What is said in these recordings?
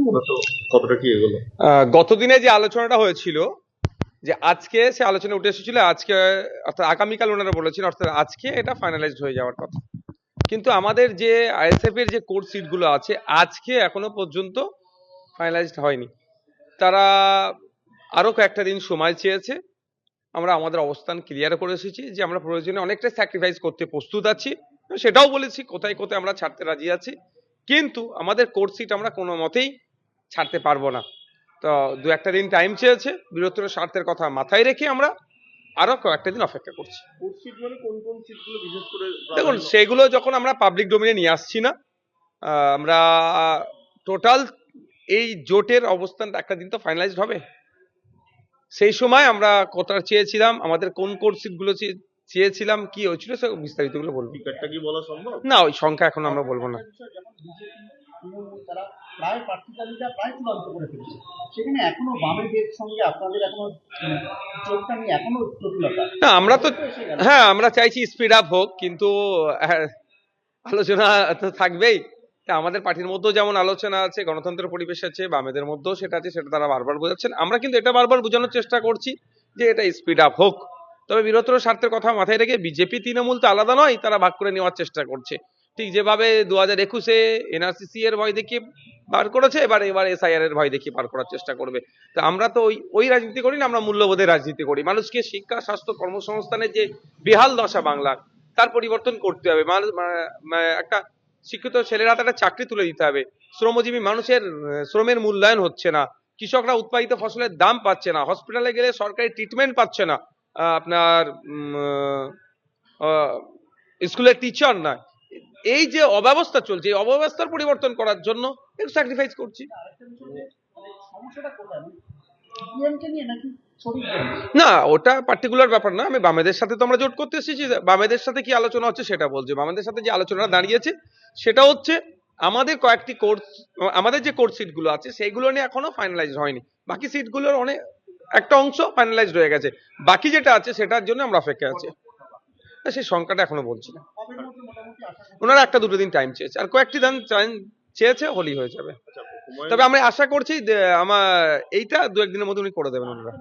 মূলত কতটা কি এগুলো? গতদিনে যে আলোচনাটা হয়েছিল, যে আজকে সে আলোচনা উঠে এসেছিল, আজকে অর্থাৎ আগামীকাল ওনারা বলেছেন, অর্থাৎ আজকে এটা ফাইনালাইজড হয়ে যাওয়ার কথা। কিন্তু আমাদের যে আইএসএফ এর যে কোর সিট গুলো আছে আজকে এখনো পর্যন্ত ফাইনালাইজড হয়নি। তারা আরো কয়েকটা দিন সময় চেয়েছে। আমরা আমাদের অবস্থান ক্লিয়ার করে এসেছি যে আমরা প্রয়োজনে অনেকটা স্যাক্রিফাইস করতে প্রস্তুত আছি, সেটাও বলেছি কোথায় কোথায় আমরা ছাড়তে রাজি আছি, কিন্তু আমাদের কোর সিট আমরা কোনো মতেই ছাড়তে পারবো না। তো দু একটা দিন টাইম চেয়েছে, বৃহত্তর স্বার্থের কথা মাথায় রেখে আমরা আরো কয়েকটা দিন অপেক্ষা করছি। মানে কোন কোন সিটগুলো বিশেষ করে? দেখুন, সেগুলো যখন আমরা পাবলিক ডোমেইনে নিয়ে আসছি না, আমরা টোটাল এই জোটের অবস্থানটা একটা দিন তো ফাইনালাইজড হবে, সেই সময় আমরা কোথা চেয়েছিলাম, আমাদের কোন কোন সিটগুলো চেয়েছিলাম, কি হয়েছিল, সে বিস্তারিত গুলো বলবো। টিকিটটা কি বলা সম্ভব? না, ওই সংখ্যা এখন আমরা বলবো না। প্রায় প্রার্থী তালিকা প্রায় চূড়ান্ত করে ফেলেছে, সেখানে এখনো বামেদের সঙ্গে আপনাদের এখনো যোগটা নিয়ে এখনো জটিলতা। না, আমরা তো হ্যাঁ আমরা চাইছি স্পিড আপ হোক, কিন্তু আলোচনা তো থাকবেই। আমাদের পার্টির মধ্যেও যেমন আলোচনা আছে, গণতন্ত্রের পরিবেশ আছে, বামেদের মধ্যেও সেটা আছে, সেটা তারা বারবার বোঝাচ্ছেন। আমরা কিন্তু এটা বারবার বোঝানোর চেষ্টা করছি যে এটা স্পিড আপ হোক। তবে বৃহত্তর স্বার্থের কথা মাথায় রেখে বিজেপি তৃণমূল তো আলাদা নয়, তারা ভাগ করে নেওয়ার চেষ্টা করছে। ঠিক যেভাবে 2021-এ এনআরসিসি এর ভয় দেখিয়ে বার করেছে, এবার এসআইআর এর ভয় দেখিয়ে পার করার চেষ্টা করবে। তো আমরা তো ওই রাজনীতি করি না, আমরা মূল্যবোধের রাজনীতি করি। মানুষকে শিক্ষা, স্বাস্থ্য, কর্মসংস্থানের যে বেহাল দশা বাংলার, তার পরিবর্তন করতে হবে। একটা শিক্ষিত ছেলেরা একটা চাকরি তুলে দিতে হবে। শ্রমজীবী মানুষের শ্রমের মূল্যায়ন হচ্ছে না, কৃষকরা উৎপাদিত ফসলের দাম পাচ্ছে না, হসপিটালে গেলে সরকারি ট্রিটমেন্ট পাচ্ছে না, আপনার স্কুলের টিচার না, এই যে অব্যবস্থা চলছে, এই অব্যবস্থার পরিবর্তন করার জন্য একটু স্যাক্রিফাইস করছি। না, ওটা পার্টিকুলার ব্যাপার না। আমি বামেদের সাথে তো আমরা জোট করতে এসেছি, বামেদের সাথে কি আলোচনা হচ্ছে সেটা বলছি। বামেদের সাথে যে আলোচনা দাঁড়িয়েছে সেটা হচ্ছে আমাদের কয়েকটি কোর্স, আমাদের যে কোর্স সিট গুলো আছে সেইগুলো নিয়ে এখনো ফাইনালাইজ হয়নি। বাকি সিট গুলোর অনেক একটা অংশ ফাইনালাইজড হয়ে গেছে, বাকি যেটা আছে সেটার জন্য আমরা অপেক্ষা আছি। সেই সংখ্যাটা এখনো বলছি না। ওনারা একটা দুটো দিন টাইম চেয়েছে, আর কয়েকটি দিন টাইম চেয়েছে, হলেই হয়ে যাবে। তবে আমরা আশা করছি আমার এইটা দু একদিনের মধ্যে উনি করে দেবেন ওনারা।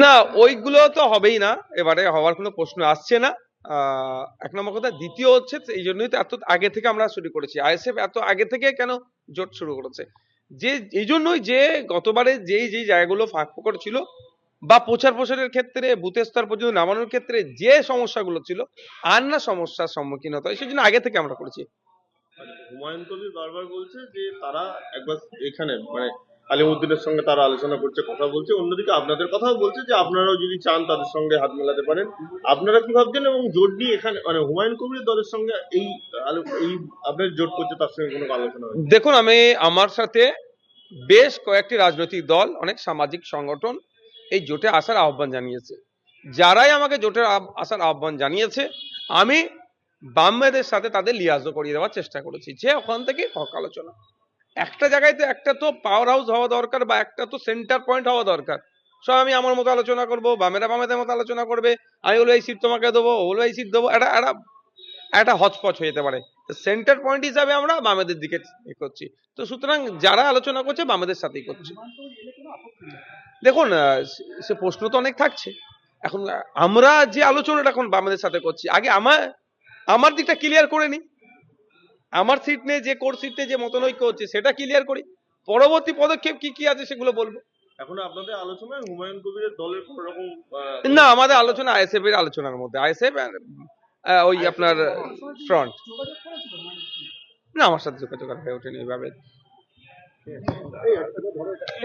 না, ওইগুলো তো হবেই না, এবারে হওয়ার কোনো প্রশ্ন আসছে না। এক নম্বর কথা। দ্বিতীয় হচ্ছে, এই জন্যই তো এত আগে থেকে আমরা শুরু করেছি। আইএসএফ এত আগে থেকে কেন জোট শুরু করেছে, যে এই জন্যই যে গতবারে যেই জায়গাগুলো ফাঁক ফোকর ছিল, বা প্রচারের ক্ষেত্রে বুথের স্তর পর্যন্ত নামানোর ক্ষেত্রে যে সমস্যাগুলো ছিল, আর না সমস্যার সম্মুখীন হতে হয়, সেই জন্য আগে থেকে আমরা করেছি। হুমায়ুন কবির বারবার বলছে যে তারা একবার এখানে মানে আলিমুদ্দিনের সঙ্গে তারা আলোচনা করছে, কথা বলছে, অন্যদিকে আপনাদের কথাও বলছে যে আপনারাও যদি চান তাদের সঙ্গে হাত মেলাতে পারেন। আপনারা কি ভাবছেন? এবং জোট নিয়ে এখানে মানে হুমায়ুন কবিরের দলের সঙ্গে এই আপনার জোট করছে, তার সঙ্গে কোনো আলোচনা হয়েছে? দেখুন, আমার সাথে বেশ কয়েকটি রাজনৈতিক দল, অনেক সামাজিক সংগঠন এই জোটে আসার আহ্বান জানিয়েছে। যারাই আমাকে জোটে আসার আহ্বান জানিয়েছে, আমি বামেদের সাথে তাদের লিয়াজও করিয়ে দেওয়ার চেষ্টা করেছি, যে ওখান থেকে হক আলোচনা। একটা জায়গায় তো একটা তো পাওয়ার হাউস হওয়া দরকার, বা একটা তো সেন্টার পয়েন্ট হওয়া দরকার। সব আমি আমার মতো আলোচনা করবো, বামেরা বামেদের মতো আলোচনা করবে, আমি বলবো এই সিট তোমাকে দেবো, ও বলবো এই সিট দেবো, একটা হচপচ হয়ে যেতে পারে। সেন্টার পয়েন্ট হিসাবে আমরা বামেদের দিকে করছি। তো সুতরাং যারা আলোচনা করছে বামেদের সাথেই করছে। দেখুন, সে প্রশ্ন তো অনেক থাকছে। এখন আমরা যে আলোচনাটা এখন বামেদের সাথে করছি, আগে আমার দিকটা ক্লিয়ার করে নি। আমার সিট নিয়ে, যে কোর সিট নিয়ে যে মতনৈক্য হচ্ছে সেটা ক্লিয়ার করি, পরবর্তী পদক্ষেপ কি কি আছে সেগুলো বলবো। এখন আপনাদের আলোচনায় হুমায়ুন কবিরের দলের কোন রকম? না, আমাদের আলোচনা আইএসএফ এর আলোচনার মধ্যে, আইএসএফ ওই আপনার ফ্রন্ট। না, আমার সাথে যোগাযোগ হয়ে ওঠেনি এইভাবে।